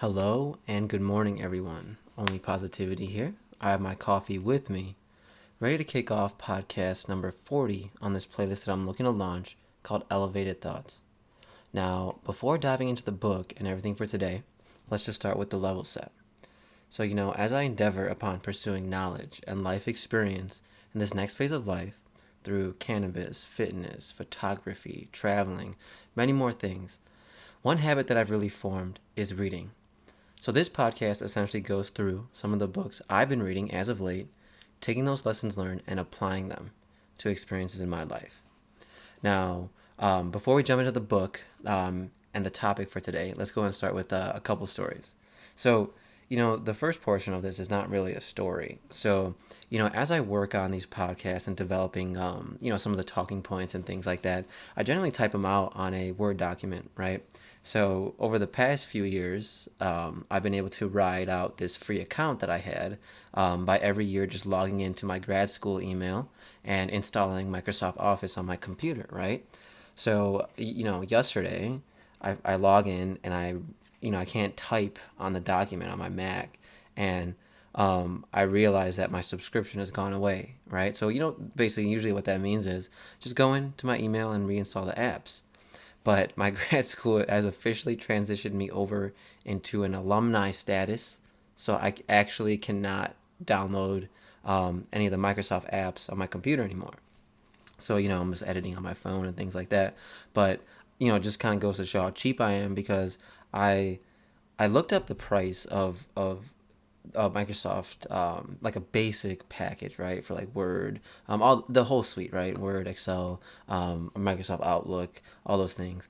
Hello and good morning, everyone. OnlyPositivity here. I have my coffee with me, ready to kick off podcast number 40 on this playlist that I'm looking to launch called Elevated Thoughts. Now, before diving into the book and everything for today, let's just start with the level set. So, as I endeavor upon pursuing knowledge and life experience in this next phase of life through cannabis, fitness, photography, traveling, many more things, one habit that I've really formed is reading. So this podcast essentially goes through some of the books I've been reading as of late, taking those lessons learned and applying them to experiences in my life. Now, before we jump into the book and the topic for today, let's go and start with a couple stories. So, the first portion of this is not really a story. So, as I work on these podcasts and developing, some of the talking points and things like that, I generally type them out on a Word document, right? So over the past few years, I've been able to ride out this free account that I had by every year just logging into my grad school email and installing Microsoft Office on my computer, right? So, yesterday I log in and I can't type on the document on my Mac, and I realize that my subscription has gone away, right? So, basically, usually what that means is just go into my email and reinstall the apps. But my grad school has officially transitioned me over into an alumni status, so I actually cannot download any of the Microsoft apps on my computer anymore. So, I'm just editing on my phone and things like that. But, it just kind of goes to show how cheap I am because I I looked up the price of Microsoft, like a basic package, right, for like Word, all the whole suite, right, Word, Excel, Microsoft Outlook, all those things,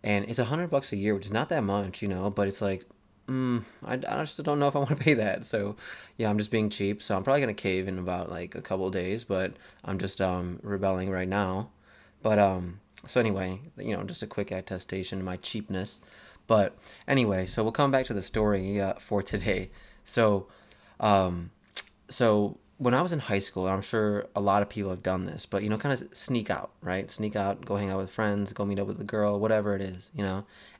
and it's $100 a year, which is not that much, but it's like, I just don't know if I want to pay that. So, yeah, I'm just being cheap. So I'm probably gonna cave in about like a couple of days, but I'm just rebelling right now. But so anyway, just a quick attestation of my cheapness. But anyway, so we'll come back to the story for today. So, um, so when I was in high school, I'm sure a lot of people have done this, but kind of sneak out, right? Sneak out, go hang out with friends, go meet up with a girl, whatever it is.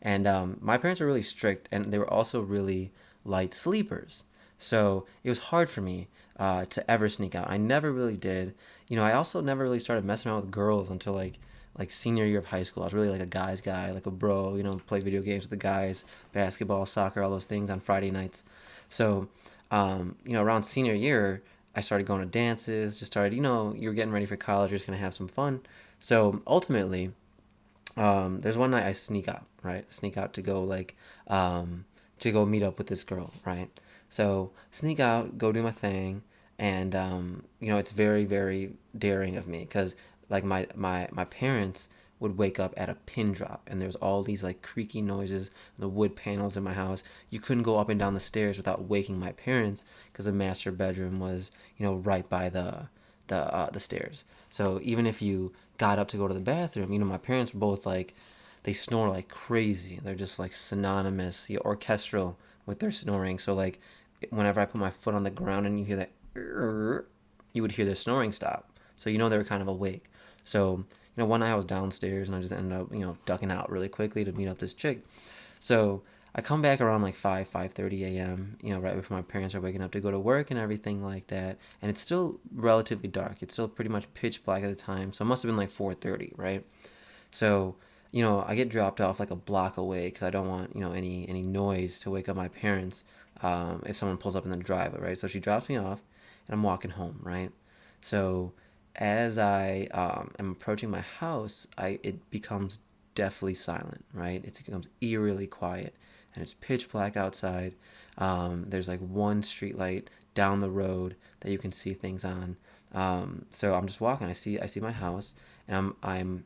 And my parents were really strict, and they were also really light sleepers. So it was hard for me to ever sneak out. I never really did. I also never really started messing around with girls until like senior year of high school. I was really like a guys guy, like a bro. Play video games with the guys, basketball, soccer, all those things on Friday nights. So, around senior year, I started going to dances. Just started, you're getting ready for college. You're just gonna have some fun. So ultimately, there's one night I sneak out, right? Sneak out to go to go meet up with this girl, right? So sneak out, go do my thing, and it's very very daring of me because like my parents would wake up at a pin drop, and there's all these like creaky noises, the wood panels in my house. You couldn't go up and down the stairs without waking my parents because the master bedroom was right by the stairs. So even if you got up to go to the bathroom, my parents were both like, they snore like crazy. They're just like synonymous, orchestral with their snoring. So like whenever I put my foot on the ground and you hear that, you would hear their snoring stop. So they were kind of awake. So one night I was downstairs and I just ended up ducking out really quickly to meet up this chick. So I come back around like 5:30 a.m. Right before my parents are waking up to go to work and everything like that. And it's still relatively dark. It's still pretty much pitch black at the time. So it must have been like 4:30, right? So I get dropped off like a block away because I don't want any noise to wake up my parents if someone pulls up in the driveway, right? So she drops me off and I'm walking home, right? So as I am approaching my house, it becomes deathly silent, right? It becomes eerily quiet, and it's pitch black outside. There's like one street light down the road that you can see things on. So I'm just walking. I see my house, and I'm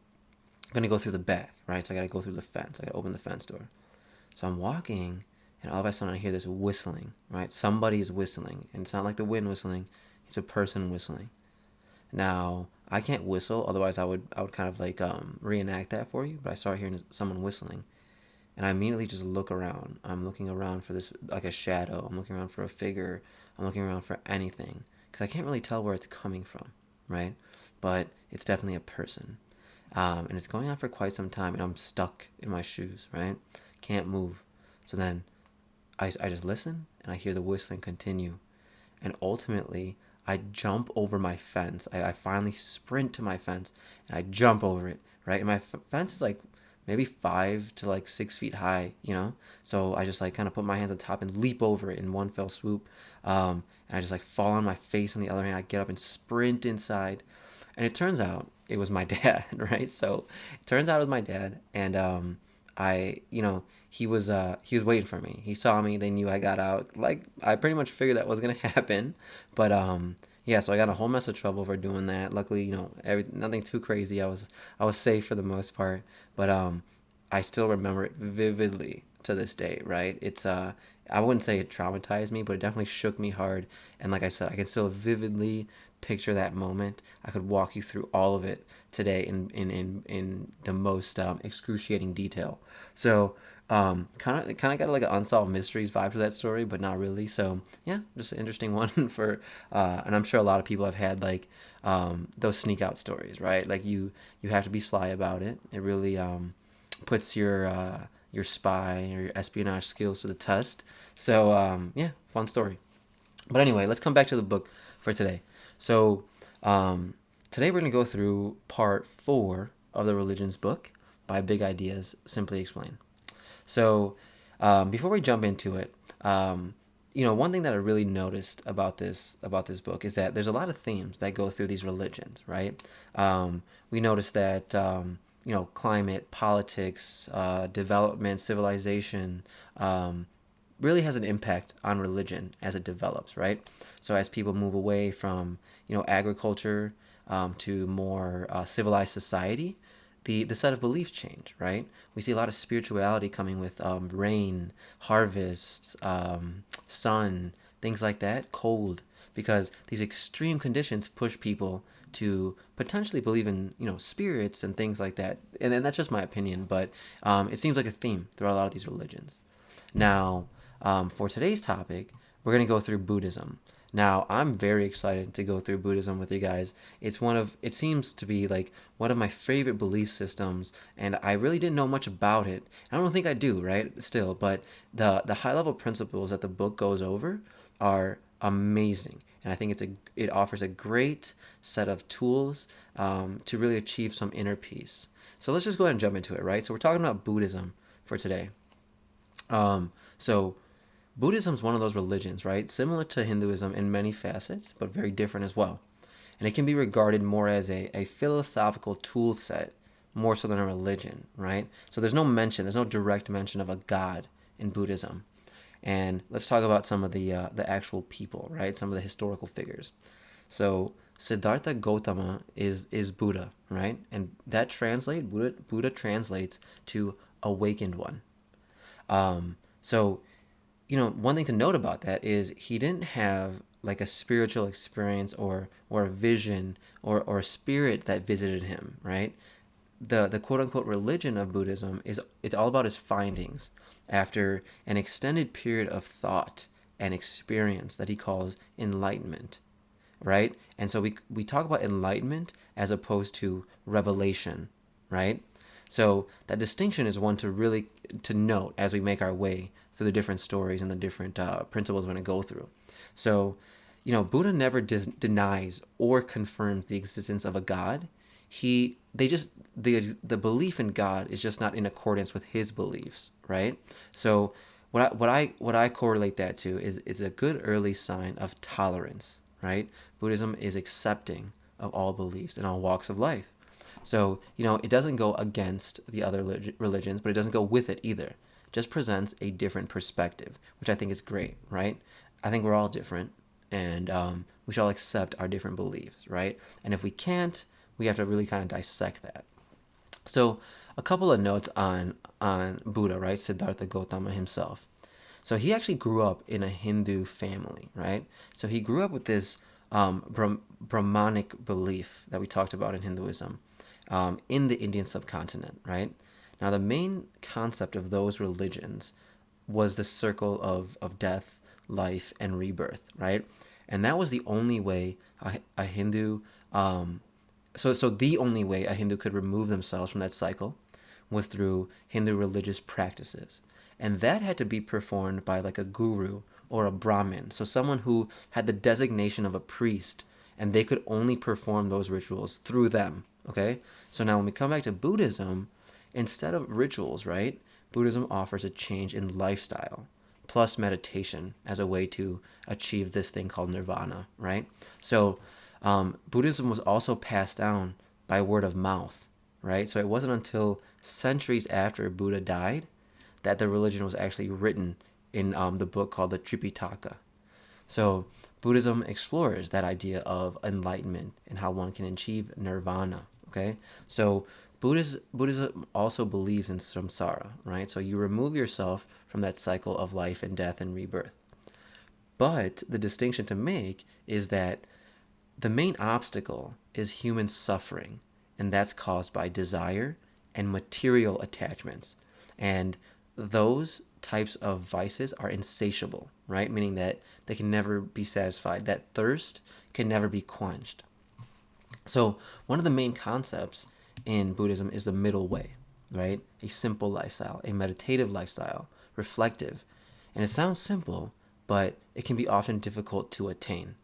gonna go through the back, right? So I gotta go through the fence. I gotta open the fence door. So I'm walking, and all of a sudden I hear this whistling, right? Somebody is whistling, and it's not like the wind whistling; it's a person whistling. Now, I can't whistle, otherwise I would kind of like reenact that for you. But I start hearing someone whistling, and I immediately just look around. I'm looking around for this like a shadow. I'm looking around for a figure. I'm looking around for anything because I can't really tell where it's coming from, right? But it's definitely a person, and it's going on for quite some time, and I'm stuck in my shoes, right? Can't move. So then I just listen and I hear the whistling continue. And ultimately, I jump over my fence. I finally sprint to my fence and I jump over it, right? And my fence is like maybe 5 to 6 feet high, you know? So I just like kind of put my hands on top and leap over it in one fell swoop. And I just like fall on my face on the other hand. I get up and sprint inside. And it turns out it was my dad, right? So it turns out it was my dad. And he was waiting for me. He saw me. They knew I got out. Like I pretty much figured that was gonna happen, but yeah. So I got a whole mess of trouble for doing that. Luckily, nothing too crazy. I was safe for the most part, but I still remember it vividly to this day. Right? I wouldn't say it traumatized me, but it definitely shook me hard. And like I said, I can still vividly picture that moment. I could walk you through all of it today in the most excruciating detail. So kind of got like an unsolved mysteries vibe to that story, but not really. So yeah, just an interesting one for, and I'm sure a lot of people have had like those sneak out stories, right? Like you have to be sly about it. It really puts your spy or your espionage skills to the test. So yeah, fun story. But anyway, let's come back to the book for today. So today we're going to go through part 4 of the religions book by Big Ideas Simply Explained. So before we jump into it, one thing that I really noticed about this book is that there's a lot of themes that go through these religions, right? We noticed that climate, politics, development, civilization, really has an impact on religion as it develops, right? So as people move away from agriculture to more civilized society, the set of beliefs change, right? We see a lot of spirituality coming with rain, harvest, sun, things like that, cold, because these extreme conditions push people to potentially believe in spirits and things like that. And that's just my opinion, but it seems like a theme throughout a lot of these religions. Now, for today's topic, we're going to go through Buddhism. Now, I'm very excited to go through Buddhism with you guys. It seems to be like one of my favorite belief systems, and I really didn't know much about it. I don't think I do, right? Still, but the high level principles that the book goes over are amazing, and I think it offers a great set of tools to really achieve some inner peace. So let's just go ahead and jump into it, right? So we're talking about Buddhism for today. So Buddhism is one of those religions, right? Similar to Hinduism in many facets, but very different as well. And it can be regarded more as a philosophical tool set, more so than a religion, right? So there's no direct mention of a god in Buddhism. And let's talk about some of the actual people, right? Some of the historical figures. So Siddhartha Gautama is Buddha, right? And that Buddha translates to awakened one. So one thing to note about that is he didn't have like a spiritual experience or a vision or a spirit that visited him, right? The quote unquote religion of Buddhism it's all about his findings after an extended period of thought and experience that he calls enlightenment, right? And so we talk about enlightenment as opposed to revelation, right? So that distinction is one to note as we make our way through the different stories and the different principles we're going to go through. So, Buddha never denies or confirms the existence of a God. The belief in God is just not in accordance with his beliefs, right? So, what I correlate that to is a good early sign of tolerance, right? Buddhism is accepting of all beliefs and all walks of life. So, it doesn't go against the other religions, but it doesn't go with it either. It just presents a different perspective, which I think is great, right? I think we're all different, and we should all accept our different beliefs, right? And if we can't, we have to really kind of dissect that. So, a couple of notes on Buddha, right? Siddhartha Gautama himself. So he actually grew up in a Hindu family, right? So he grew up with this Brahmanic belief that we talked about in Hinduism in the Indian subcontinent, right? Now, the main concept of those religions was the circle of death, life, and rebirth, right? And that was the only way a Hindu, so the only way a Hindu could remove themselves from that cycle was through Hindu religious practices. And that had to be performed by like a guru or a Brahmin. So someone who had the designation of a priest, and they could only perform those rituals through them. Okay? So now when we come back to Buddhism, instead of rituals, right? Buddhism offers a change in lifestyle plus meditation as a way to achieve this thing called nirvana, right? So Buddhism was also passed down by word of mouth, right? So it wasn't until centuries after Buddha died that the religion was actually written in the book called the Tripitaka. So Buddhism explores that idea of enlightenment and how one can achieve nirvana. Okay, so Buddhism also believes in samsara, right? So you remove yourself from that cycle of life and death and rebirth. But the distinction to make is that the main obstacle is human suffering, and that's caused by desire and material attachments. And those types of vices are insatiable, right? Meaning that they can never be satisfied. That thirst can never be quenched. So, one of the main concepts in Buddhism is the middle way, right? A simple lifestyle, a meditative lifestyle, reflective. And it sounds simple, but it can be often difficult to attain.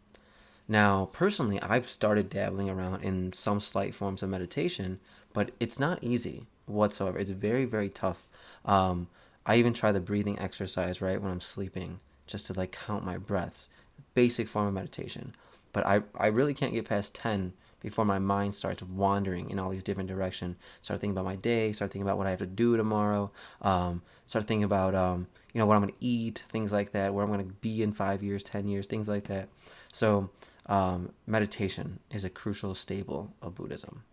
Now, personally, I've started dabbling around in some slight forms of meditation, but it's not easy whatsoever. It's very, very tough. I even try the breathing exercise right when I'm sleeping, just to like count my breaths. Basic form of meditation. But I really can't get past 10 before my mind starts wandering in all these different directions. Start thinking about my day, start thinking about what I have to do tomorrow, start thinking about what I'm going to eat, things like that, where I'm going to be in 5 years, 10 years, things like that. So meditation is a crucial staple of Buddhism.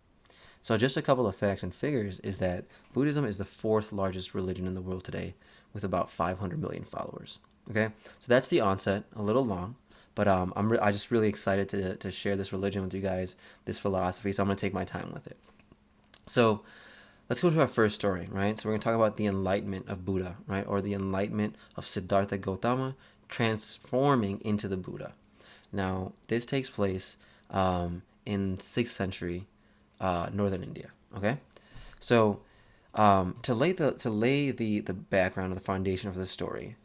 So just a couple of facts and figures is that Buddhism is the fourth largest religion in the world today with about 500 million followers. Okay, so that's the onset, a little long, but I just really excited to share this religion with you guys, this philosophy, so I'm going to take my time with it. So let's go to our first story, right? So we're going to talk about the enlightenment of Buddha, right? Or the enlightenment of Siddhartha Gautama transforming into the Buddha. Now, this takes place in 6th century northern India. Okay, so to lay the background of the foundation of the story,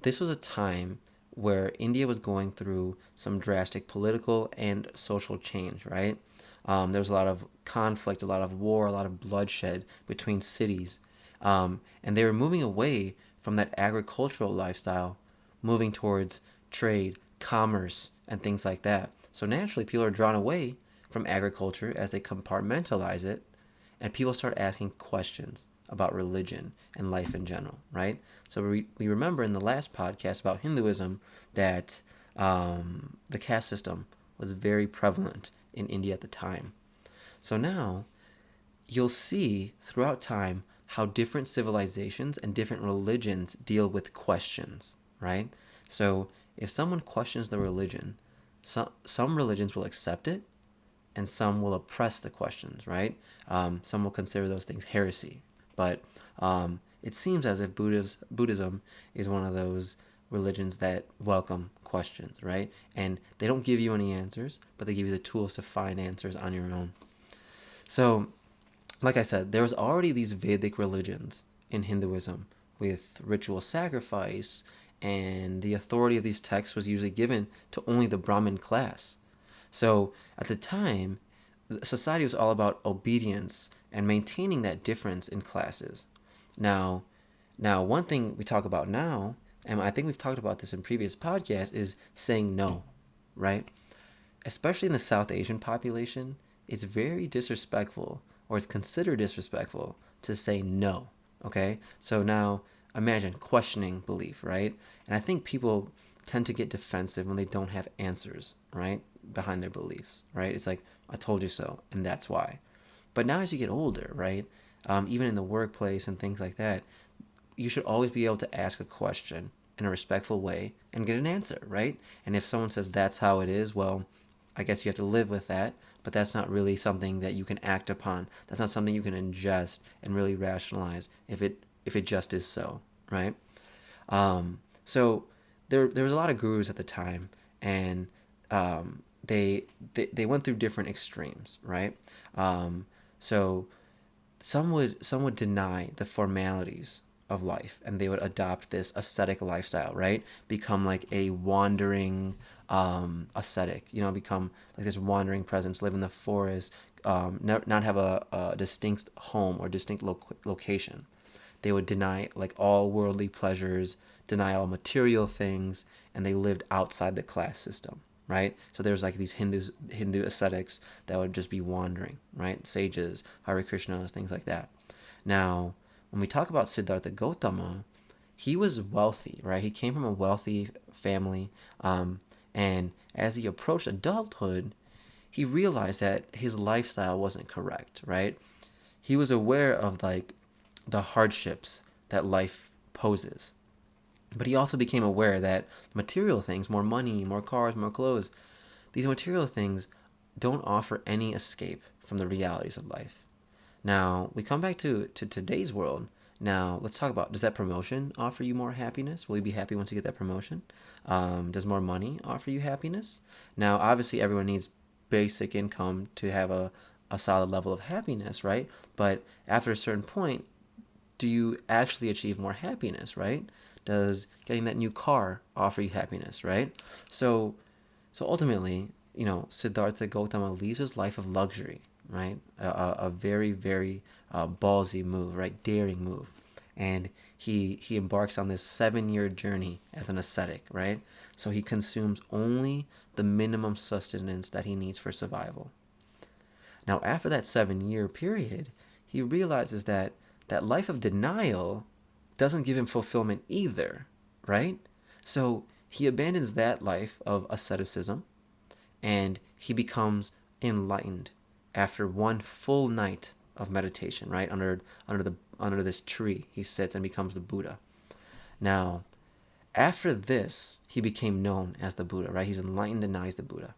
this was a time where India was going through some drastic political and social change. Right, there was a lot of conflict, a lot of war, a lot of bloodshed between cities, and they were moving away from that agricultural lifestyle, moving towards trade, commerce, and things like that. So naturally, people are drawn away from agriculture as they compartmentalize it, and people start asking questions about religion and life in general, right? So we remember in the last podcast about Hinduism that the caste system was very prevalent in India at the time. So now you'll see throughout time how different civilizations and different religions deal with questions, right? So if someone questions the religion, some religions will accept it, and some will oppress the questions, right? Some will consider those things heresy. But it seems as if Buddhism is one of those religions that welcome questions, right? And they don't give you any answers, but they give you the tools to find answers on your own. So, like I said, there was already these Vedic religions in Hinduism with ritual sacrifice, and the authority of these texts was usually given to only the Brahmin class. So at the time, society was all about obedience and maintaining that difference in classes. Now, one thing we talk about now, and I think we've talked about this in previous podcasts, is saying no, right? Especially in the South Asian population, it's very disrespectful, or it's considered disrespectful, to say no, okay? So now imagine questioning belief, right? And I think people tend to get defensive when they don't have answers, right, behind their beliefs, right? It's like, I told you so, and that's why. But now as you get older, right, even in the workplace and things like that, you should always be able to ask a question in a respectful way and get an answer, right? And if someone says that's how it is, well, I guess you have to live with that, but that's not really something that you can act upon. That's not something you can ingest and really rationalize if it just is so, right? So there was a lot of gurus at the time, and they went through different extremes, right? So some would deny the formalities of life, and they would adopt this ascetic lifestyle, right? Become like a wandering ascetic, become like this wandering presence, live in the forest, not have a distinct home or distinct location. They would deny like all worldly pleasures, deny all material things, and they lived outside the class system, right? So there's like these Hindu ascetics that would just be wandering, right? Sages, Hare Krishnas, things like that. Now, when we talk about Siddhartha Gautama, he was wealthy, right? He came from a wealthy family, and as he approached adulthood, he realized that his lifestyle wasn't correct, right? He was aware of like the hardships that life poses, but he also became aware that material things, more money, more cars, more clothes, these material things don't offer any escape from the realities of life. Now, we come back to today's world. Now, let's talk about, does that promotion offer you more happiness? Will you be happy once you get that promotion? Does more money offer you happiness? Now, obviously, everyone needs basic income to have a solid level of happiness, right? But after a certain point, do you actually achieve more happiness, right? Does getting that new car offer you happiness, right? So, so ultimately, Siddhartha Gautama leaves his life of luxury, right? A very, very ballsy move, right? Daring move. And he embarks on this 7-year journey as an ascetic, right? So he consumes only the minimum sustenance that he needs for survival. Now, after that 7-year period, he realizes that that life of denial doesn't give him fulfillment either, right? So he abandons that life of asceticism and he becomes enlightened after one full night of meditation, right? Under this tree, he sits and becomes the Buddha. Now, after this, he became known as the Buddha, right? He's enlightened and now he's the Buddha.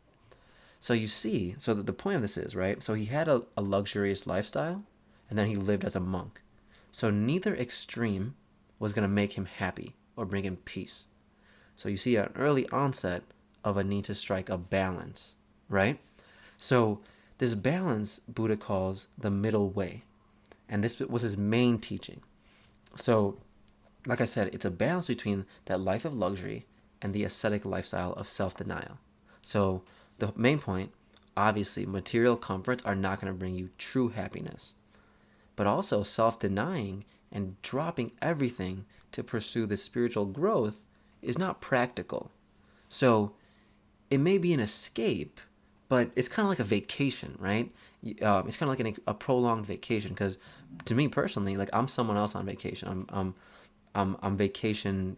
So you see, so the point of this is, right? So he had a luxurious lifestyle and then he lived as a monk. So neither extreme was going to make him happy or bring him peace. So you see an early onset of a need to strike a balance, right? So this balance Buddha calls the middle way. And this was his main teaching. So, like I said, it's a balance between that life of luxury and the ascetic lifestyle of self-denial. So the main point, obviously, material comforts are not going to bring you true happiness. But also self-denying and dropping everything to pursue the spiritual growth is not practical. So it may be an escape, but it's kind of like a vacation, right? It's kind of like a prolonged vacation because to me personally, like I'm someone else on vacation. I'm vacation,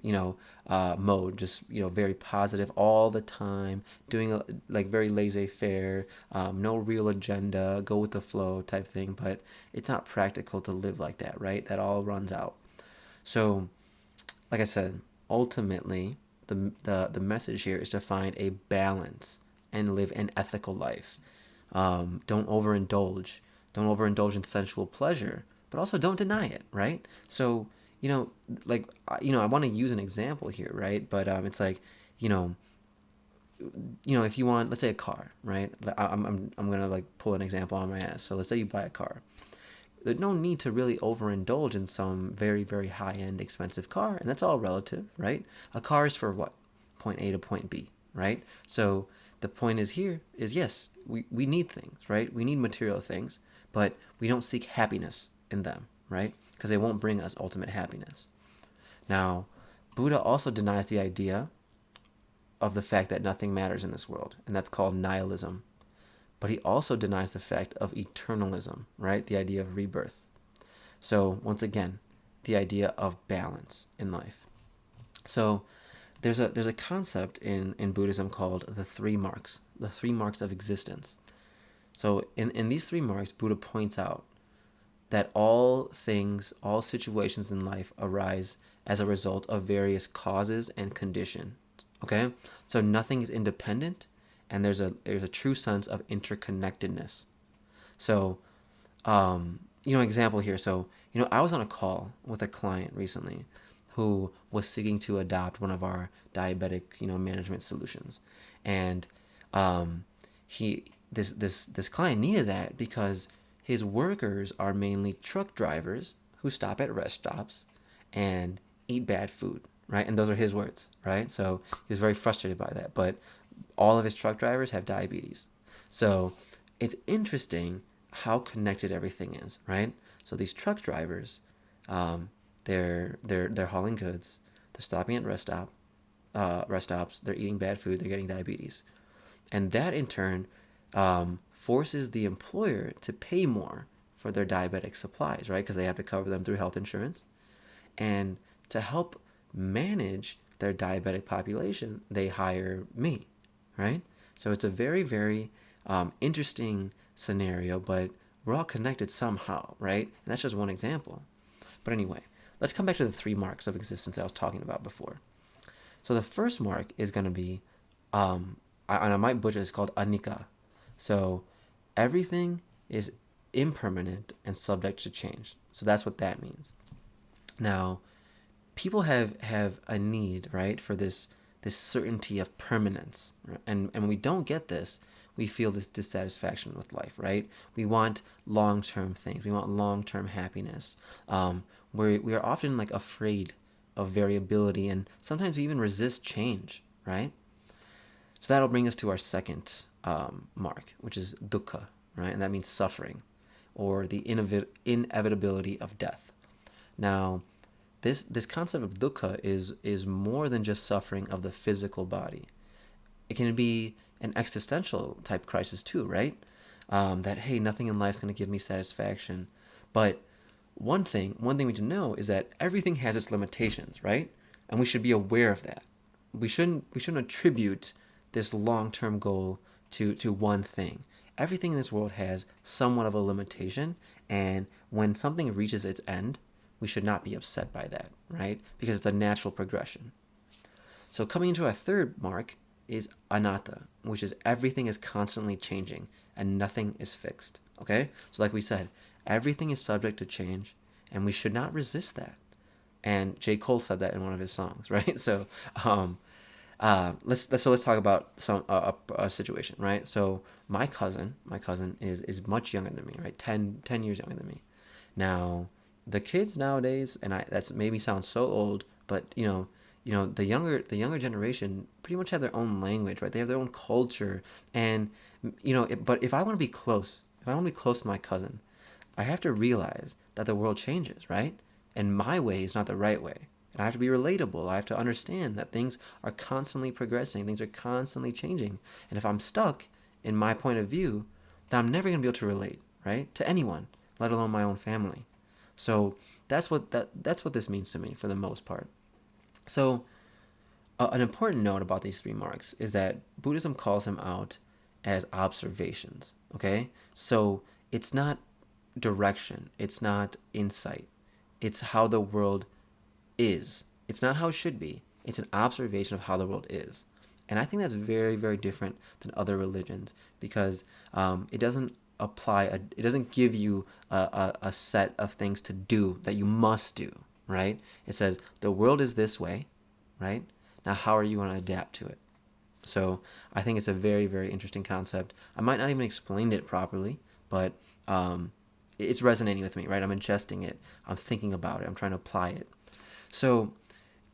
mode, just very positive all the time, doing like very laissez-faire, no real agenda, go with the flow type thing. But it's not practical to live like that, right? That all runs out. So, like I said, ultimately, the message here is to find a balance and live an ethical life. Don't overindulge. Don't overindulge in sensual pleasure, but also don't deny it, right? So, I want to use an example here, right? But it's like, you know, if you want, let's say a car, right? I'm gonna like pull an example on my ass. So let's say you buy a car. There's no need to really overindulge in some very, very high end expensive car, and that's all relative, right? A car is for what? Point A to point B, right? So the point is here is yes, we need things, right? We need material things, but we don't seek happiness in them, right? Because they won't bring us ultimate happiness. Now, Buddha also denies the idea of the fact that nothing matters in this world, and that's called nihilism. But he also denies the fact of eternalism, right? The idea of rebirth. So, once again, the idea of balance in life. So, there's a concept in Buddhism called the three marks of existence. So, in these three marks, Buddha points out that all things, all situations in life arise as a result of various causes and conditions. Okay? So nothing is independent, and there's a true sense of interconnectedness. So, example here. So, I was on a call with a client recently who was seeking to adopt one of our diabetic, management solutions. And this client needed that because his workers are mainly truck drivers who stop at rest stops, and eat bad food, right? And those are his words, right? So he was very frustrated by that. But all of his truck drivers have diabetes. So it's interesting how connected everything is, right? So these truck drivers, they're hauling goods, they're stopping at rest stops, they're eating bad food, they're getting diabetes, and that in turn forces the employer to pay more for their diabetic supplies, right? Because they have to cover them through health insurance, and to help manage their diabetic population, they hire me, right? So it's a very, very interesting scenario, but we're all connected somehow, right? And that's just one example. But anyway, let's come back to the three marks of existence that I was talking about before. So the first mark is going to be, and I might butcher, it's called anicca. So everything is impermanent and subject to change. So that's what that means. Now, people have a need, right, for this certainty of permanence, right? And when we don't get this, we feel this dissatisfaction with life, right? We want long-term things. We want long-term happiness. We are often like afraid of variability, and sometimes we even resist change, right? So that'll bring us to our second mark, which is dukkha, right? And that means suffering, or the inevitability of death. Now, this concept of dukkha is more than just suffering of the physical body. It can be an existential type crisis too, right? That, hey, nothing in life is going to give me satisfaction. But one thing we need to know is that everything has its limitations, right? And we should be aware of that. We shouldn't attribute this long-term goal to one thing. Everything in this world has somewhat of a limitation, and when something reaches its end, we should not be upset by that, right? Because it's a natural progression. So coming into our third mark is anatta, which is everything is constantly changing and nothing is fixed, okay? So like we said, everything is subject to change, and we should not resist that. And J. Cole said that in one of his songs, right? So let's talk about a situation, right? So my cousin is much younger than me, right? 10 years younger than me. Now, the kids nowadays, and that's maybe sounds so old, but the younger generation pretty much have their own language, right? They have their own culture, and but if I want to be close, to my cousin, I have to realize that the world changes, right? And my way is not the right way. And I have to be relatable. I have to understand that things are constantly progressing, things are constantly changing. And if I'm stuck in my point of view, then I'm never going to be able to relate, right? To anyone, let alone my own family. So that's what this means to me for the most part. So an important note about these three marks is that Buddhism calls them out as observations, okay? So it's not direction, it's not insight. It's how the world is. It's not how it should be. It's an observation of how the world is. And I think that's very, very different than other religions, because it doesn't it doesn't give you a set of things to do that you must do, right? It says the world is this way, right? Now, how are you going to adapt to it? So I think it's a very, very interesting concept. I might not even explain it properly, but it's resonating with me, right? I'm ingesting it. I'm thinking about it. I'm trying to apply it. So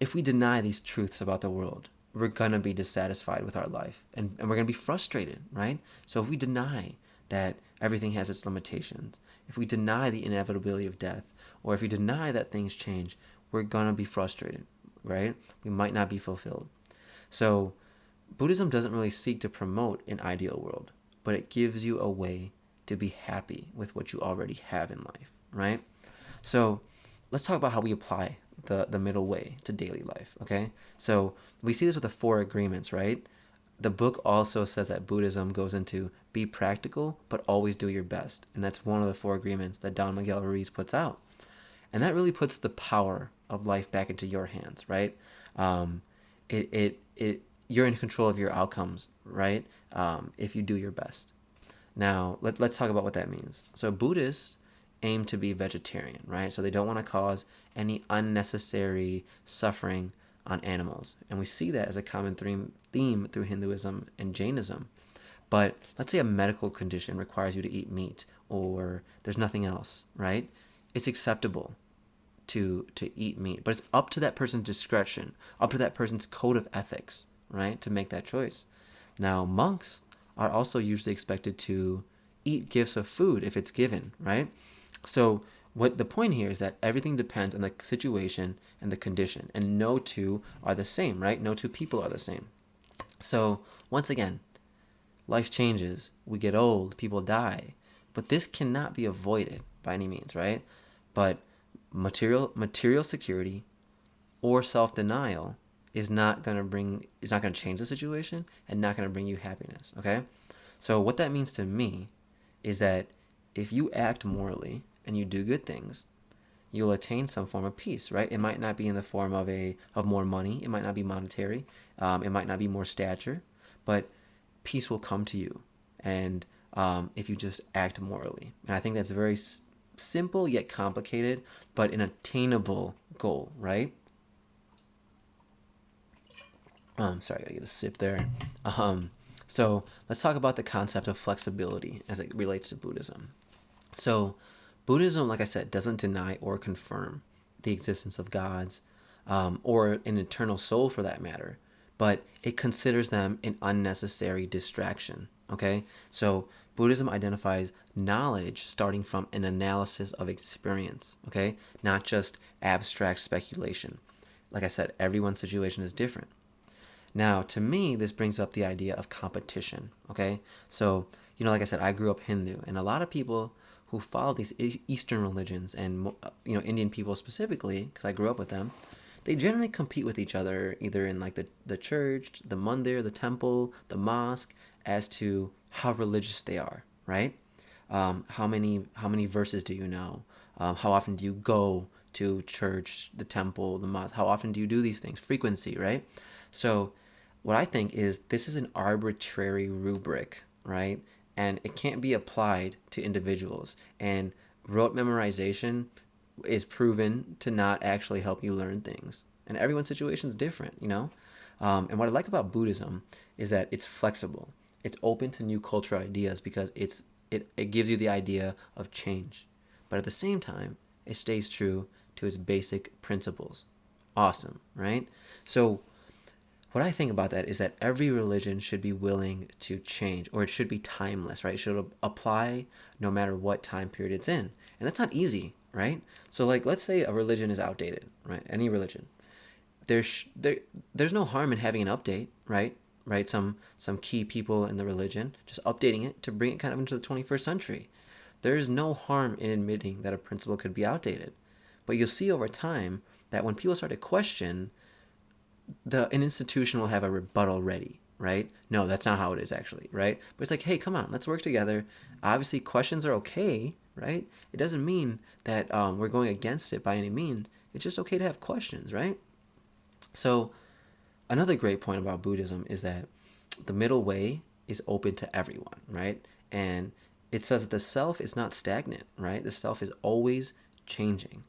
if we deny these truths about the world, we're going to be dissatisfied with our life, and we're going to be frustrated, right? So if we deny that everything has its limitations, if we deny the inevitability of death, or if we deny that things change, we're going to be frustrated, right? We might not be fulfilled. So Buddhism doesn't really seek to promote an ideal world, but it gives you a way to be happy with what you already have in life, right? So let's talk about how we apply the middle way to daily life, okay? So we see this with the four agreements, right? The book also says that Buddhism goes into be practical, but always do your best. And that's one of the four agreements that Don Miguel Ruiz puts out. And that really puts the power of life back into your hands, right? You're in control of your outcomes, right? If you do your best. Now, let's talk about what that means. So Buddhists aim to be vegetarian, right? So they don't want to cause any unnecessary suffering on animals. And we see that as a common theme through Hinduism and Jainism. But let's say a medical condition requires you to eat meat, or there's nothing else, right? It's acceptable to eat meat, but it's up to that person's discretion, up to that person's code of ethics, right, to make that choice. Now, monks are also usually expected to eat gifts of food if it's given, right? So, what the point here is that everything depends on the situation and the condition, and no two are the same, right? No two people are the same. So, once again, life changes, we get old, people die, but this cannot be avoided by any means, right? But material security or self-denial is not going to change the situation and not going to bring you happiness, okay? So what that means to me is that if you act morally and you do good things, you'll attain some form of peace, right? It might not be in the form of more money, it might not be monetary, it might not be more stature, but peace will come to you, and if you just act morally. And I think that's a very simple yet complicated, but an attainable goal, right? Sorry, I gotta get a sip there. So let's talk about the concept of flexibility as it relates to Buddhism. So Buddhism, like I said, doesn't deny or confirm the existence of gods, or an eternal soul for that matter, but it considers them an unnecessary distraction. Okay? So Buddhism identifies knowledge starting from an analysis of experience, okay? Not just abstract speculation. Like I said, everyone's situation is different. Now, to me, this brings up the idea of competition, okay? So, like I said, I grew up Hindu, and a lot of people who follow these Eastern religions, and Indian people specifically, because I grew up with them, they generally compete with each other, either in like the church, the mandir, the temple, the mosque, as to how religious they are, right? How many verses do you know? How often do you go to church, the temple, the mosque? How often do you do these things? Frequency, right? So what I think is this is an arbitrary rubric, right? And it can't be applied to individuals. And rote memorization is proven to not actually help you learn things. And everyone's situation is different. And what I like about Buddhism is that it's flexible. It's open to new cultural ideas because it gives you the idea of change. But at the same time, it stays true to its basic principles. Awesome, right? So what I think about that is that every religion should be willing to change, or it should be timeless, right? It should apply no matter what time period it's in. And that's not easy, right? So like, let's say a religion is outdated, right? Any religion. There's no harm in having an update, right? Right? Some key people in the religion, just updating it to bring it kind of into the 21st century. There's no harm in admitting that a principle could be outdated. But you'll see over time that when people start to question, an institution will have a rebuttal ready, right? No, that's not how it is actually, right? But it's like, hey, come on, let's work together. Obviously, questions are okay, right? It doesn't mean that we're going against it by any means. It's just okay to have questions, right? So another great point about Buddhism is that the middle way is open to everyone, right? And it says that the self is not stagnant, right? The self is always changing.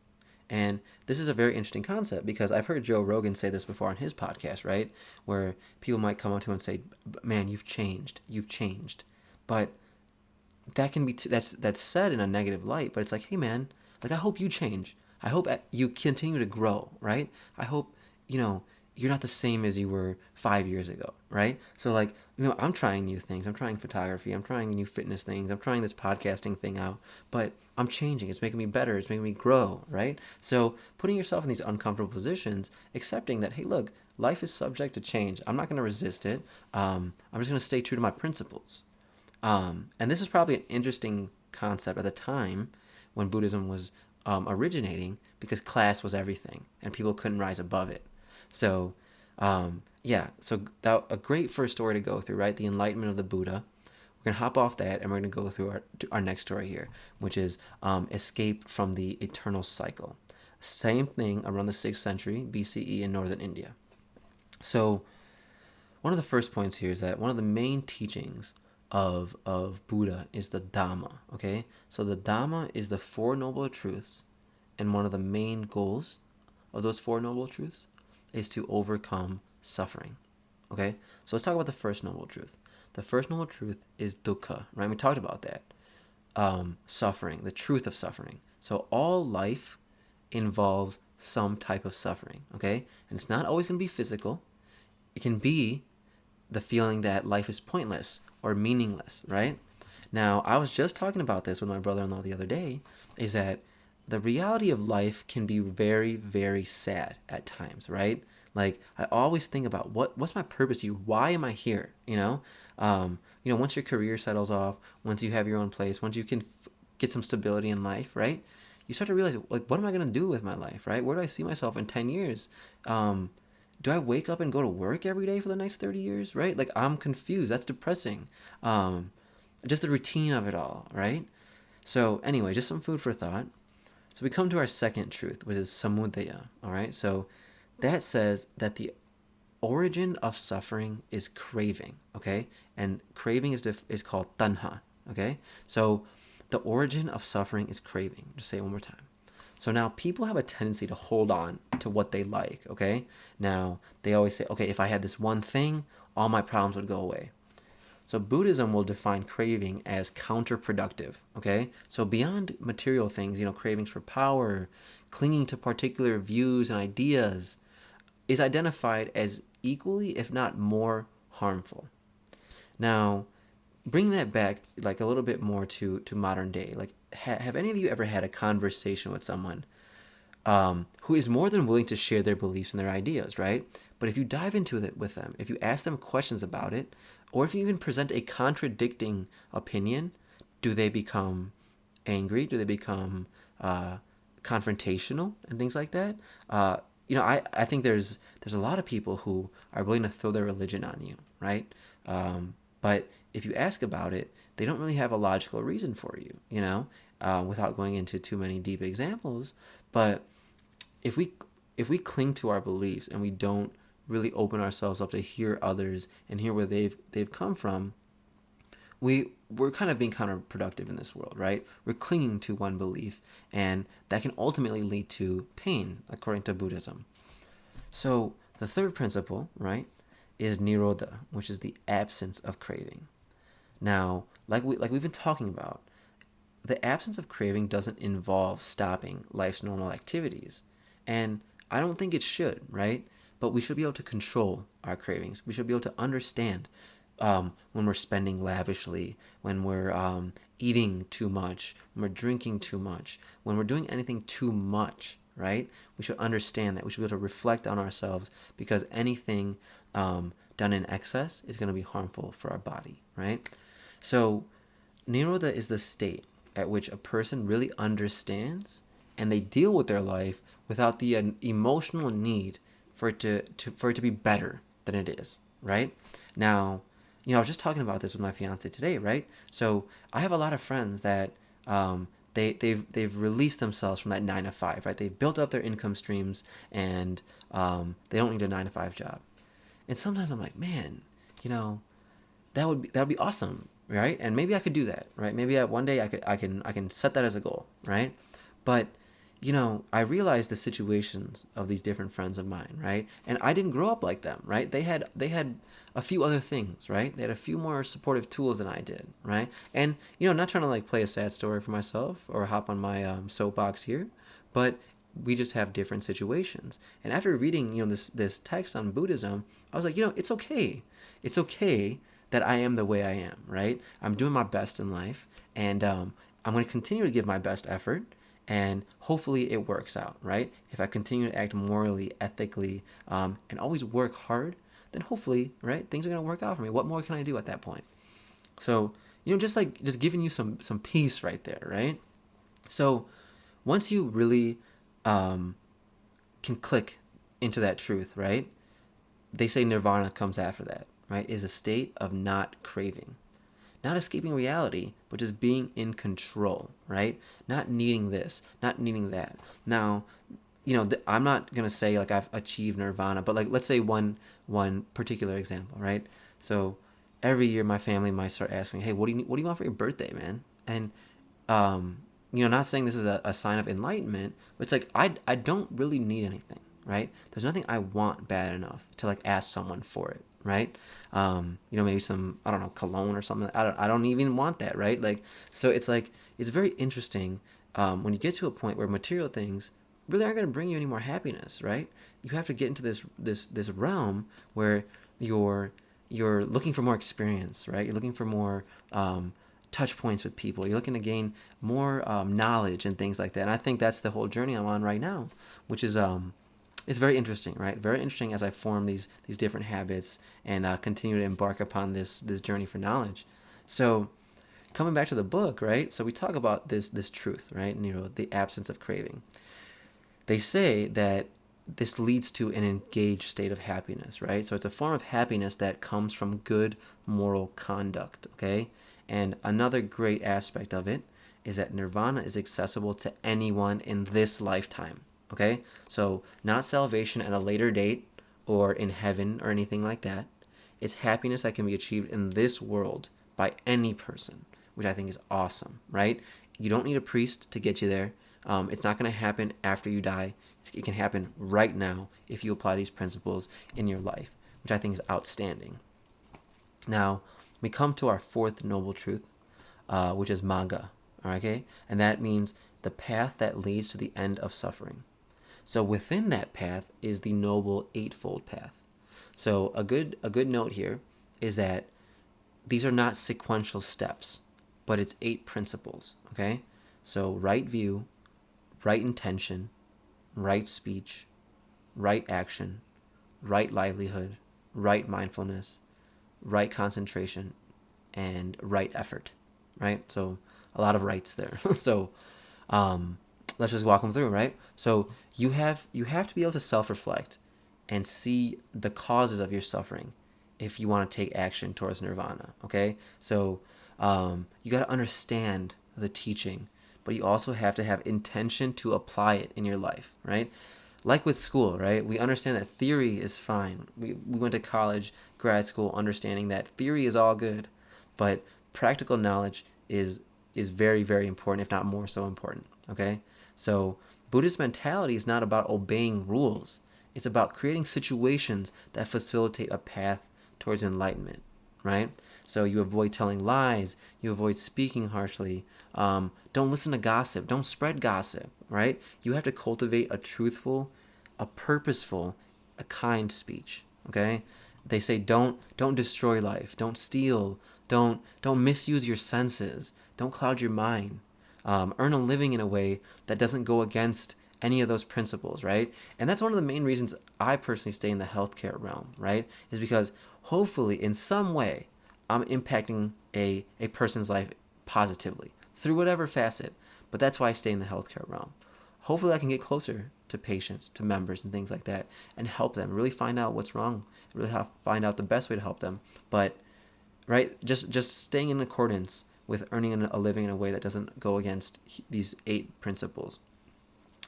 And this is a very interesting concept because I've heard Joe Rogan say this before on his podcast, right? Where people might come up to him and say, "Man, you've changed. You've changed." But that can be that's said in a negative light, but it's like, "Hey man, like I hope you change. I hope you continue to grow, right? I hope, you're not the same as you were 5 years ago, right? So like, I'm trying new things. I'm trying photography. I'm trying new fitness things. I'm trying this podcasting thing out, but I'm changing. It's making me better. It's making me grow, right? So putting yourself in these uncomfortable positions, accepting that, hey, look, life is subject to change. I'm not going to resist it. I'm just going to stay true to my principles. And this is probably an interesting concept at the time when Buddhism was originating, because class was everything and people couldn't rise above it. So, so that a great first story to go through, right? The enlightenment of the Buddha. We're gonna hop off that, and we're gonna go through our next story here, which is escape from the eternal cycle. Same thing around the 6th century BCE in northern India. So, one of the first points here is that one of the main teachings of Buddha is the Dhamma. Okay, so the Dhamma is the Four Noble Truths, and one of the main goals of those Four Noble Truths is to overcome suffering. Okay, so let's talk about the first noble truth. The first noble truth is dukkha, right? We talked about that. Suffering, the truth of suffering. So all life involves some type of suffering, okay? And it's not always going to be physical. It can be the feeling that life is pointless or meaningless, right? Now, I was just talking about this with my brother-in-law the other day, is that the reality of life can be very, very sad at times, right? Like I always think about what's my purpose here? Why am I here? Once your career settles off, once you have your own place, once you can get some stability in life, right? You start to realize, like, what am I gonna do with my life, right? Where do I see myself in 10 years? Um, do I wake up and go to work every day for the next 30 years, right? Like I'm confused. That's depressing. Um, just the routine of it all, right? So anyway, just some food for thought. So we come to our second truth, which is samudaya. All right. So that says that the origin of suffering is craving. Okay, and craving is called tanha. Okay, so the origin of suffering is craving. Just say it one more time. So now people have a tendency to hold on to what they like. Okay, now they always say, okay, if I had this one thing, all my problems would go away. So Buddhism will define craving as counterproductive, okay? So beyond material things, cravings for power, clinging to particular views and ideas is identified as equally, if not more, harmful. Now, bring that back like a little bit more to modern day. Like, have any of you ever had a conversation with someone who is more than willing to share their beliefs and their ideas, right? But if you dive into it with them, if you ask them questions about it, or if you even present a contradicting opinion, do they become angry? Do they become confrontational and things like that? I think there's a lot of people who are willing to throw their religion on you, right? But if you ask about it, they don't really have a logical reason for you, without going into too many deep examples. But if we cling to our beliefs and we don't really open ourselves up to hear others and hear where they've come from, we're kind of being counterproductive in this world, right? We're clinging to one belief, and that can ultimately lead to pain, according to Buddhism. So the third principle, right, is nirodha, which is the absence of craving. Now, like we've been talking about, the absence of craving doesn't involve stopping life's normal activities. And I don't think it should, right? But we should be able to control our cravings. We should be able to understand when we're spending lavishly, when we're eating too much, when we're drinking too much, when we're doing anything too much, right? We should understand that. We should be able to reflect on ourselves because anything done in excess is going to be harmful for our body, right? So, Nirodha is the state at which a person really understands and they deal with their life without the emotional need for it to be better than it is, right? Now, I was just talking about this with my fiance today, right? So I have a lot of friends that they've released themselves from that 9 to 5, right? They've built up their income streams and they don't need a 9 to 5 job. And sometimes I'm like, man, that would be awesome, right? And maybe I could do that, right? Maybe one day I can set that as a goal, right? But I realized the situations of these different friends of mine, right? And I didn't grow up like them, right? They had a few other things, right? They had a few more supportive tools than I did, right? And not trying to like play a sad story for myself or hop on my soapbox here, but we just have different situations. And after reading this text on Buddhism, I was like, it's okay. It's okay that I am the way I am, right? I'm doing my best in life, and I'm going to continue to give my best effort, and hopefully it works out, right? If I continue to act morally, ethically, and always work hard, then hopefully, right, things are going to work out for me. What more can I do at that point? So, just giving you some peace right there, right? So, once you really can click into that truth, right? They say nirvana comes after that, right? Is a state of not craving, not escaping reality, but just being in control, right? Not needing this, not needing that. Now, I'm not gonna say like I've achieved nirvana, but like let's say one particular example, right? So every year my family might start asking me, hey, what do you want for your birthday, man? And not saying this is a sign of enlightenment, but it's like I don't really need anything, right? There's nothing I want bad enough to like ask someone for it, right? Maybe some, I don't know, cologne or something. I don't even want that, right? Like, so it's like it's very interesting when you get to a point where material things really aren't going to bring you any more happiness, right? You have to get into this realm where you're you're looking for more experience, right? You're looking for more touch points with people. You're looking to gain more knowledge and things like that. And I think that's the whole journey I'm on right now, which is it's very interesting, right? Very interesting as I form these different habits and continue to embark upon this journey for knowledge. So coming back to the book, right? So we talk about this truth, right? And, the absence of craving. They say that this leads to an engaged state of happiness, right? So it's a form of happiness that comes from good moral conduct, okay? And another great aspect of it is that nirvana is accessible to anyone in this lifetime, okay? So not salvation at a later date or in heaven or anything like that. It's happiness that can be achieved in this world by any person, which I think is awesome, right? You don't need a priest to get you there. It's not going to happen after you die. It can happen right now if you apply these principles in your life, which I think is outstanding. Now, we come to our fourth noble truth, which is magga, okay? And that means the path that leads to the end of suffering. So within that path is the noble eightfold path. So a good note here is that these are not sequential steps, but it's 8 principles, okay? So right view, right intention, right speech, right action, right livelihood, right mindfulness, right concentration, and right effort, right? So a lot of rights there. So let's just walk them through, right? So you have to be able to self-reflect and see the causes of your suffering if you want to take action towards nirvana, okay? So you got to understand the teaching, but you also have to have intention to apply it in your life, right? Like with school, right? We understand that theory is fine. We went to college, grad school, understanding that theory is all good, but practical knowledge is very, very important, if not more so important, okay? So Buddhist mentality is not about obeying rules. It's about creating situations that facilitate a path towards enlightenment, right? So you avoid telling lies, you avoid speaking harshly, don't listen to gossip, don't spread gossip, right? You have to cultivate a truthful, a purposeful, a kind speech, okay? They say don't destroy life, don't steal, don't misuse your senses, don't cloud your mind. Earn a living in a way that doesn't go against any of those principles, right? And that's one of the main reasons I personally stay in the healthcare realm, right? Is because hopefully in some way I'm impacting a person's life positively through whatever facet. But that's why I stay in the healthcare realm. Hopefully I can get closer to patients, to members and things like that, and help them really find out what's wrong, really find out the best way to help them. But right, just staying in accordance with earning a living in a way that doesn't go against these 8 principles.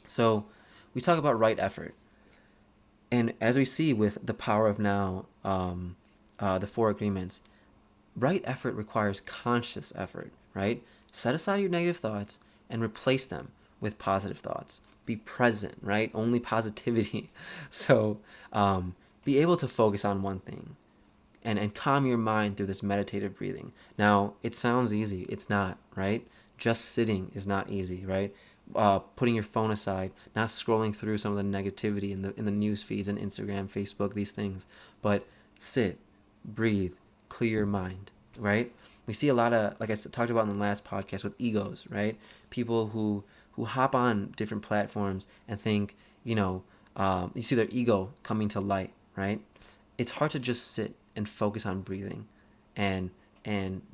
So we talk about right effort. And as we see with the power of now, the 4 agreements, right effort requires conscious effort, right? Set aside your negative thoughts and replace them with positive thoughts. Be present, right? Only positivity. So be able to focus on one thing and calm your mind through this meditative breathing. Now, it sounds easy. It's not, right? Just sitting is not easy, right? Putting your phone aside, not scrolling through some of the negativity in the news feeds and Instagram, Facebook, these things, but sit, breathe, clear your mind, right? We see a lot of, like I talked about in the last podcast, with egos, right? People who hop on different platforms and think, you see their ego coming to light, right? It's hard to just sit and focus on breathing and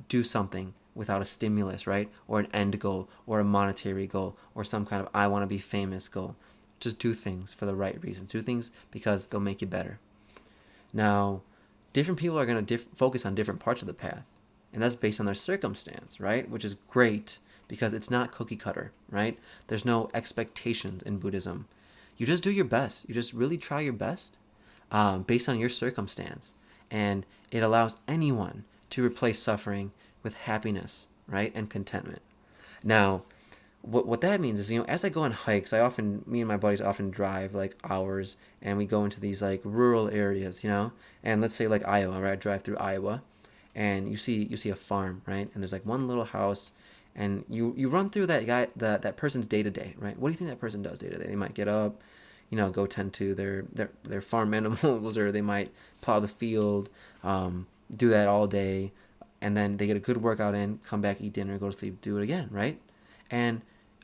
do something without a stimulus, right? Or an end goal or a monetary goal or some kind of I want to be famous goal. Just do things for the right reasons. Do things because they'll make you better. Now, different people are going to focus on different parts of the path, and that's based on their circumstance, right? Which is great because it's not cookie cutter, right? There's no expectations in Buddhism. You just do your best. You just really try your best based on your circumstance, and it allows anyone to replace suffering with happiness, right, and contentment. Now, what that means is, as I go on hikes, me and my buddies often drive like hours, and we go into these like rural areas, and let's say like Iowa, right? I drive through Iowa, and you see a farm, right? And there's like one little house, and you run through that guy, that person's day to day, right? What do you think that person does day to day? They might get up, go tend to their farm animals, or they might plow the field, do that all day, and then they get a good workout in, come back, eat dinner, go to sleep, do it again, right? And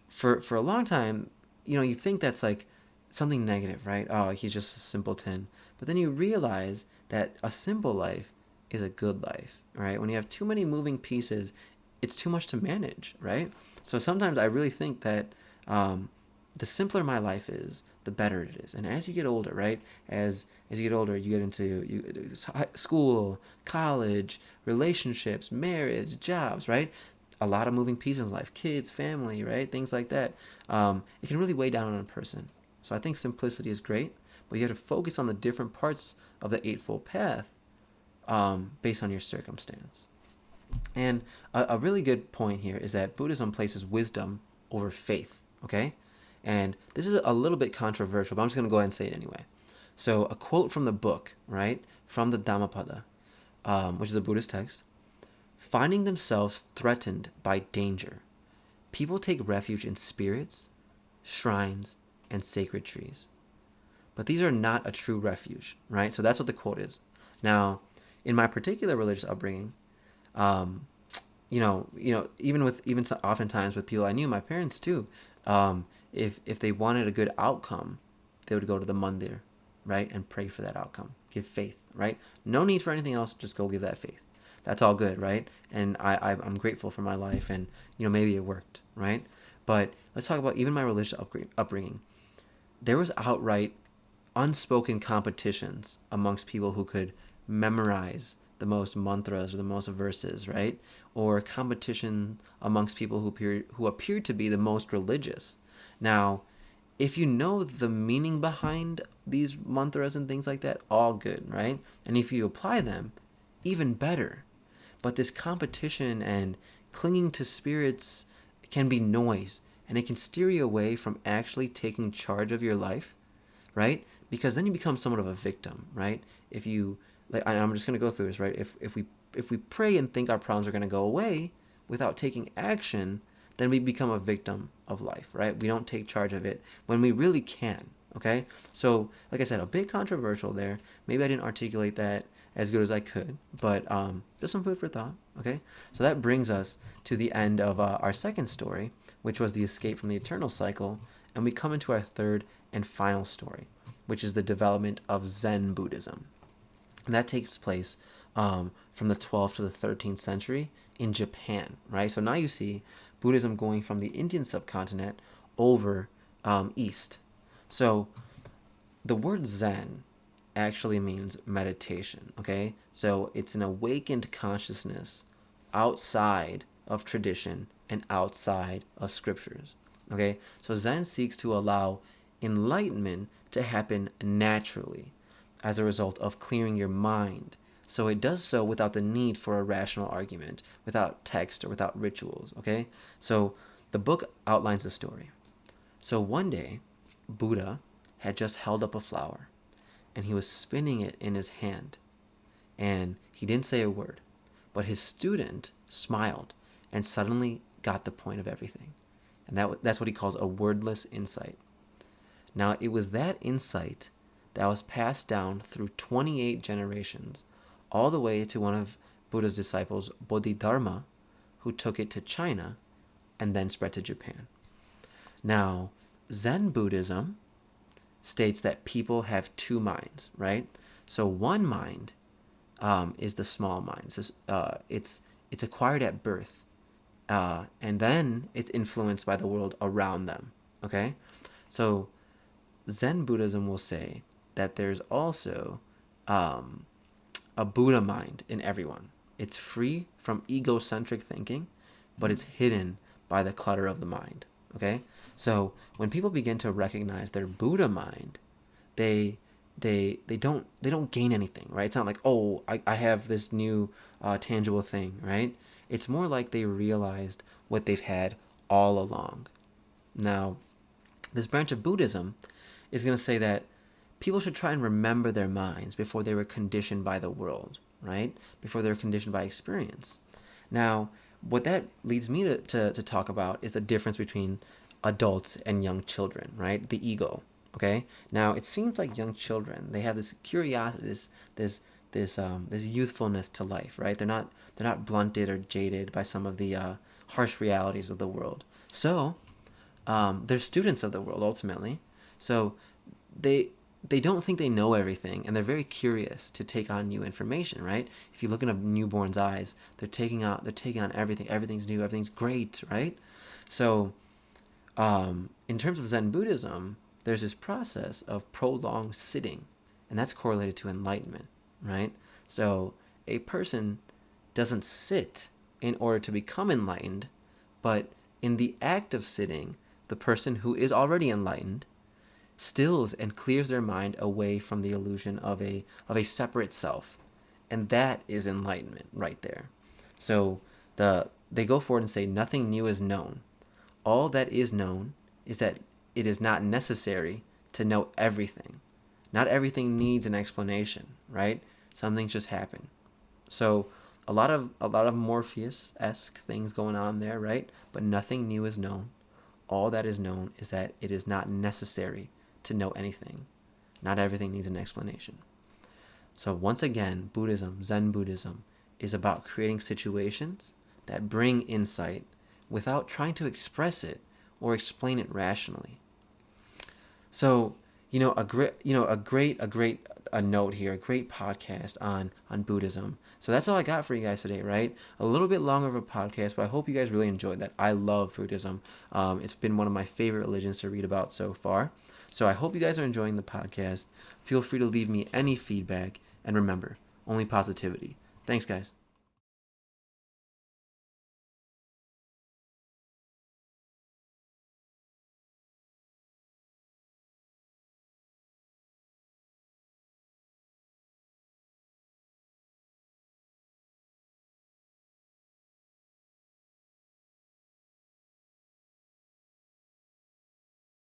for a long time, you think that's like something negative, right? Oh, he's just a simpleton. But then you realize that a simple life is a good life, right? When you have too many moving pieces, it's too much to manage, right? So sometimes I really think that the simpler my life is, the better it is. And as you get older, right? As you get older, you get into school, college, relationships, marriage, jobs, right? A lot of moving pieces in life, kids, family, right? Things like that. It can really weigh down on a person. So I think simplicity is great, but you have to focus on the different parts of the Eightfold Path based on your circumstance. And a really good point here is that Buddhism places wisdom over faith, okay? And this is a little bit controversial, but I'm just going to go ahead and say it anyway. So, a quote from the book, right? From the Dhammapada, which is a Buddhist text. Finding themselves threatened by danger, people take refuge in spirits, shrines, and sacred trees. But these are not a true refuge, right? So that's what the quote is. Now, in my particular religious upbringing, um, even so, oftentimes with people I knew, my parents too, if they wanted a good outcome, they would go to the mandir, right, and pray for that outcome, give faith, right? No need for anything else, just go give that faith. That's all good, right? And I'm grateful for my life, and maybe it worked, right? But let's talk about even my religious upbringing. There was outright unspoken competitions amongst people who could memorize the most mantras or the most verses, right? Or competition amongst people who appeared to be the most religious. Now, if you know the meaning behind these mantras and things like that, all good, right? And if you apply them, even better. But this competition and clinging to spirits can be noise, and it can steer you away from actually taking charge of your life, right? Because then you become somewhat of a victim, right? If you, like, I'm just going to go through this, right? If we pray and think our problems are going to go away without taking action, then we become a victim of life, right? We don't take charge of it when we really can, okay? So, like I said, a bit controversial there. Maybe I didn't articulate that as good as I could, but just some food for thought, okay? So that brings us to the end of our second story, which was the escape from the eternal cycle, and we come into our third and final story, which is the development of Zen Buddhism. And that takes place from the 12th to the 13th century in Japan, right? So now you see Buddhism going from the Indian subcontinent over east. So the word Zen actually means meditation, okay? So it's an awakened consciousness outside of tradition and outside of scriptures, okay? So Zen seeks to allow enlightenment to happen naturally as a result of clearing your mind. So it does so without the need for a rational argument, without text or without rituals, okay? So the book outlines the story. So one day, Buddha had just held up a flower, and he was spinning it in his hand, and he didn't say a word, but his student smiled and suddenly got the point of everything. And that's what he calls a wordless insight. Now, it was that insight that was passed down through 28 generations, all the way to one of Buddha's disciples, Bodhidharma, who took it to China and then spread to Japan. Now, Zen Buddhism states that people have two minds, right? So one mind is the small mind. So, it's acquired at birth, and then it's influenced by the world around them, okay? So Zen Buddhism will say that there's also a Buddha mind in everyone. It's free from egocentric thinking, but it's hidden by the clutter of the mind. Okay, so when people begin to recognize their Buddha mind, they don't gain anything, right? It's not like, oh, I have this new tangible thing, right? It's more like they realized what they've had all along. Now, this branch of Buddhism is going to say that people should try and remember their minds before they were conditioned by the world, right? Before they were conditioned by experience. Now, what that leads me to talk about is the difference between adults and young children, right? The ego. Okay. Now it seems like young children, they have this curiosity, this this youthfulness to life, right? They're not blunted or jaded by some of the harsh realities of the world. So they're students of the world ultimately. So they they don't think they know everything, and they're very curious to take on new information, right? If you look in a newborn's eyes, they're taking on everything. Everything's new, everything's great, right? So in terms of Zen Buddhism, there's this process of prolonged sitting, and that's correlated to enlightenment, right? So a person doesn't sit in order to become enlightened, but in the act of sitting, the person who is already enlightened stills and clears their mind away from the illusion of a separate self, and that is enlightenment right there. So they go forward and say nothing new is known. All that is known is that it is not necessary to know everything. Not everything needs an explanation, right? Some things just happen. So a lot of Morpheus-esque things going on there, right? But nothing new is known. All that is known is that it is not necessary to know anything. Not everything needs an explanation. So once again, Buddhism, Zen Buddhism, is about creating situations that bring insight without trying to express it or explain it rationally. So, a note here, a great podcast on Buddhism. So that's all I got for you guys today, right? A little bit longer of a podcast, but I hope you guys really enjoyed that. I love Buddhism. It's been one of my favorite religions to read about so far. So I hope you guys are enjoying the podcast. Feel free to leave me any feedback, and remember, only positivity. Thanks, guys.